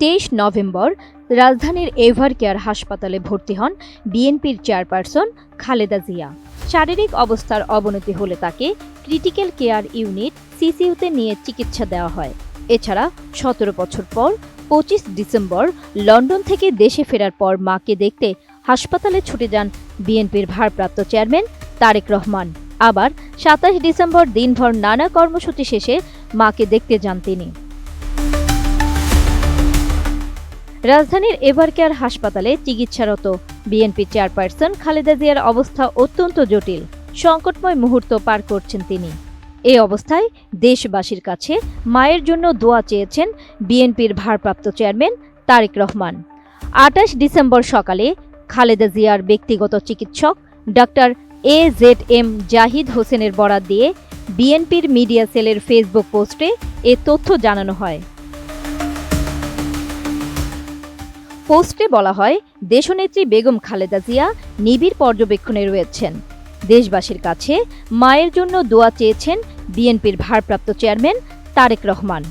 23 November রাজধানীর এভারকেয়ার হাসপাতালে ভর্তি হন বিএনপির চেয়ারপারসন খালেদা জিয়া। শারীরিক অবস্থার অবনতি হলে তাকে ক্রিটিক্যাল কেয়ার ইউনিট সিসিইউতে নিয়ে চিকিৎসা দেওয়া হয়। এছাড়া 17 বছর পর 25 ডিসেম্বর লন্ডন থেকে দেশে ফেরার পর মাকে দেখতে হাসপাতালে ছুটে যান বিএনপির ভারপ্রাপ্ত চেয়ারম্যান তারেক রহমান। আবার 27 ডিসেম্বর দিনভর নানা কর্মসূচি শেষে মাকে দেখতে যান তিনি। রাজধানীর এভারকেয়ার হাসপাতালে চিকিৎসারত বিএনপি চেয়ারপারসন খালেদা জিয়ার অবস্থা অত্যন্ত জটিল, সংকটময় মুহূর্ত পার করছেন তিনি। এই অবস্থায় দেশবাসীর কাছে মায়ের জন্য দোয়া চেয়েছেন বিএনপির ভারপ্রাপ্ত চেয়ারম্যান তারেক রহমান। 28 ডিসেম্বর সকালে খালেদা জিয়ার ব্যক্তিগত চিকিৎসক ডাক্তার AZM জাহিদ হোসেনের বরাত দিয়ে বিএনপির মিডিয়া সেলের ফেসবুক পোস্টে এ তথ্য জানানো হয়। পোস্টে বলা হয়, দেশনেত্রী বেগম খালেদা জিয়া নিবিড় পর্যবেক্ষণে রয়েছেন। দেশবাসীর কাছে মায়ের জন্য দোয়া চেয়েছেন বিএনপির ভারপ্রাপ্ত চেয়ারম্যান তারেক রহমান।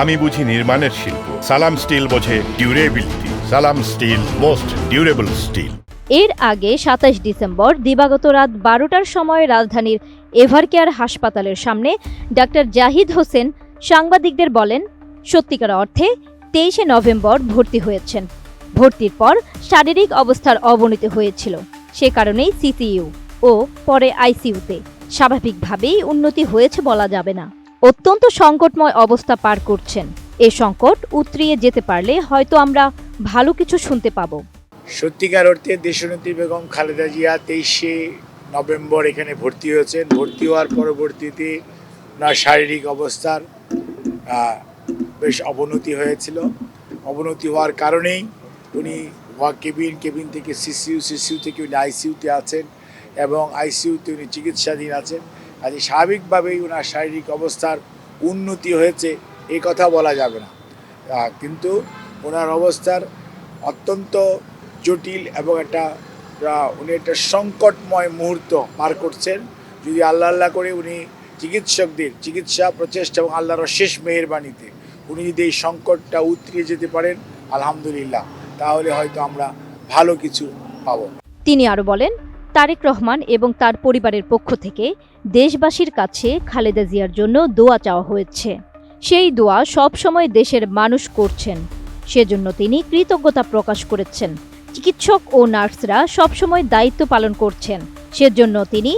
আমি বুঝি নির্মাণের শিল্প, সালাম স্টিল বোঝে ডিউরেবিলিটি। সালাম স্টিল, মোস্ট ডিউরেবল স্টিল। এর আগে 27 ডিসেম্বর দিবাগত রাত 12টার সময় রাজধানীর এভারকেয়ার হাসপাতালের সামনে ডাক্তার জাহিদ হোসেন সাংবাদিকদের বলেন, সত্যিকার অর্থে 23 নভেম্বর ভর্তি হয়েছেন। ভর্তির পর শারীরিক অবস্থার অবনতি হয়েছিল, সে কারণেই সিসিইউ ও পরে আইসিইউতে। স্বাভাবিকভাবেই উন্নতি হয়েছে বলা যাবে না। অত্যন্ত সংকটময় অবস্থা পার করছেন। এ সংকট উতরিয়ে যেতে পারলে হয়তো আমরা ভালো কিছু শুনতে পাব। সত্যিকার অর্থে দেশনেত্রী বেগম খালেদা জিয়া 23 নভেম্বর এখানে ভর্তি হয়েছেন। ভর্তি হওয়ার পরবর্তীতে ওনার শারীরিক অবস্থার বেশ অবনতি হয়েছিল। অবনতি হওয়ার কারণেই উনি কেবিন থেকে সিসিইউ থেকে উনি আইসিইউতে আছেন এবং আইসিইউতে উনি চিকিৎসাধীন আছেন। আর স্বাভাবিকভাবেই ওনার শারীরিক অবস্থার উন্নতি হয়েছে এই কথা বলা যাবে না, কিন্তু ওনার অবস্থার অত্যন্ত জটিল এবং উনি একটা সংকটময় মুহূর্ত পার করছেন। যদি আল্লাহ করে উনি চিকিৎসকদের চিকিৎসা প্রচেষ্টা এবং আল্লাহর অশেষ মেহেরবানিতে উনি যদি এই সংকটটা উতরিয়ে যেতে পারেন, আলহামদুলিল্লাহ, তাহলে হয়তো আমরা ভালো কিছু পাব। তিনি আরো বলেন, তারেক রহমান এবং তার পরিবারের পক্ষ থেকে দেশবাসীর কাছে খালেদা জিয়ার জন্য দোয়া চাওয়া হয়েছে। সেই দোয়া সবসময় দেশের মানুষ করছেন, সেজন্য তিনি কৃতজ্ঞতা প্রকাশ করেছেন। চিকিৎসক ও নার্সরা সবসময় দায়িত্ব পালন করছেন, সেজন্য তিনি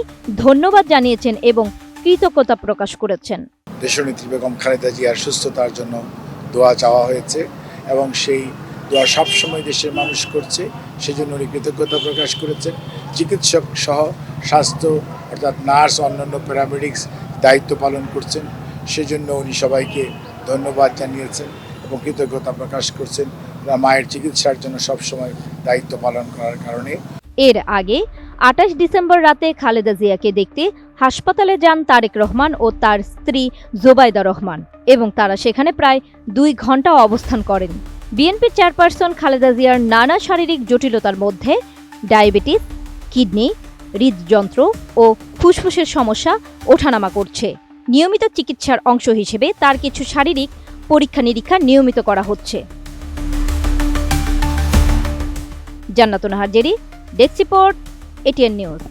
ধন্যবাদ জানিয়েছেন এবং কৃতজ্ঞতা প্রকাশ করেছেন। দেশনেত্রী বেগম খালেদা জিয়ার সুস্থতার জন্য দোয়া চাওয়া হয়েছে এবং সেই দোয়া সবসময় দেশের মানুষ করছে, সেজন্য উনি কৃতজ্ঞতা প্রকাশ করেছেন। চিকিৎসক সহ স্বাস্থ্য অর্থাৎ নার্স, অন্যান্য প্যারামেডিক্স দায়িত্ব পালন করছেন, সেজন্য উনি সবাইকে ধন্যবাদ জানিয়েছেন এবং কৃতজ্ঞতা প্রকাশ করছেন মায়ের চিকিৎসার জন্য সবসময় দায়িত্ব পালন করার কারণে। এর আগে 28 ডিসেম্বর রাতে খালেদা জিয়াকে দেখতে হাসপাতালে যান তারেক রহমান ও তার স্ত্রী জোবাইদা রহমান এবং তারা সেখানে প্রায় 2 ঘন্টা অবস্থান করেন। বিএনপি চেয়ারপারসন খালেদা জিয়ার নানা শারীরিক জটিলতার মধ্যে ডায়াবেটিস, কিডনি, হৃদযন্ত্র ও ফুসফুসের সমস্যা ওঠানামা করছে। নিয়মিত চিকিৎসার অংশ হিসেবে তার কিছু শারীরিক পরীক্ষা নিরীক্ষা নিয়মিত করা হচ্ছে। জান্নাতুন Nahar Jerry, desk report, ATN news.